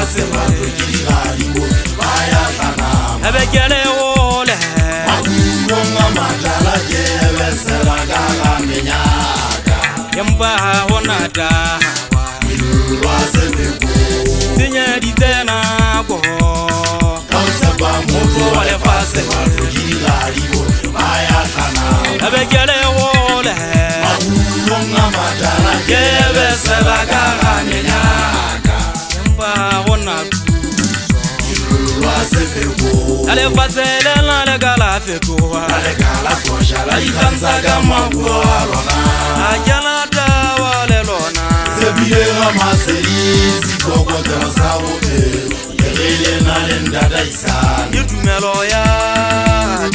lefatshe ebekele ole empa hona tawa senya ditena go Mohlwa lefatshe ebekele ole yebesela ka menyaka empa hona lefatshe lena le kala fetoga la ikgantsha ka mabuo a lona a kena tawa le lona Sebirega masedi sikokotelo sa bophelo Yerele na le ndadaisana ke tumelo ya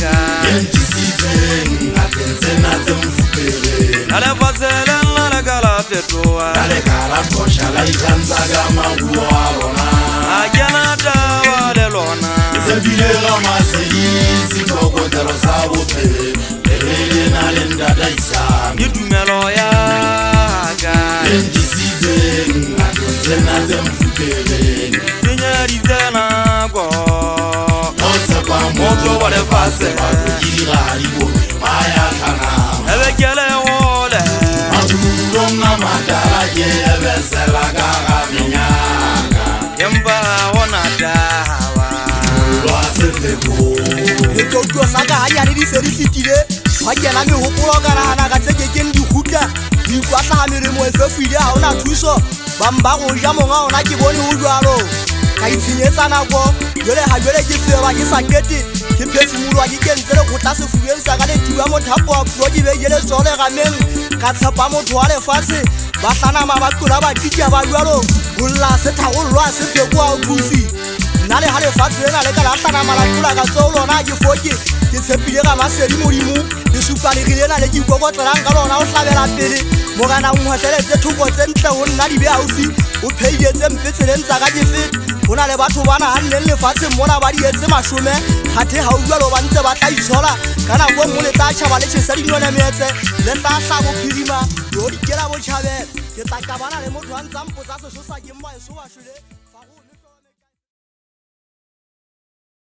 ka Yentisitseng atensena tse mfupere lefatshe lena le kala fetoga Le kala kosha la ikgantsha ka mabuo a lona a kena tawa le lona Sebirega masedi sikokotelo sa bophelo Yerele na le ndadaisana ke tumelo ya ka Yentisitseng atensena tse mfupere senya ditena go Mohlwa lefatshe ebekele ole empa hona tawa Ntlo sa ka hanyane di se di fitile ha kena mehopolo ka nahana ka tse kekeng di khutla di kwatla meremo e fefuile ha ona thuso ba mba go ja monga ona ke bone ho jwalo ka itshenyetsa nako jole ke feba ke sa kete ke phefumulwa ke kentse le khotla sefubeng sa ka le tiwa mothapo wa puo ke begele tsole gameng ka tshepa motho wa lefatshe ba hlana mabakula ba titya ba jwalo bolla se thagolwa se pheko a thusi nna le ha lefatshe lena le ka la hlana malakula ka tseo lona ke foke ke tshepile ga masedi modimo le supalegile na le ke ikokotlelang ka lona o hlabela pele mogana o nghotleletse thoko tse ntle go nna di be haufi o pheiletse mpe tseleng tsa ka ke fete go na le batho ba naganneng lefatsheng mona ba di etse mashome gathe ga o jalo ba ntse ba tla itshola ka nako nngwe le tla tšhaba le tšhesa dinone meetse le tla tla bophirima yo dikela botšhabela ke tla kabana le motho a ntsampotsa seso sa ke mmaeso wa šwele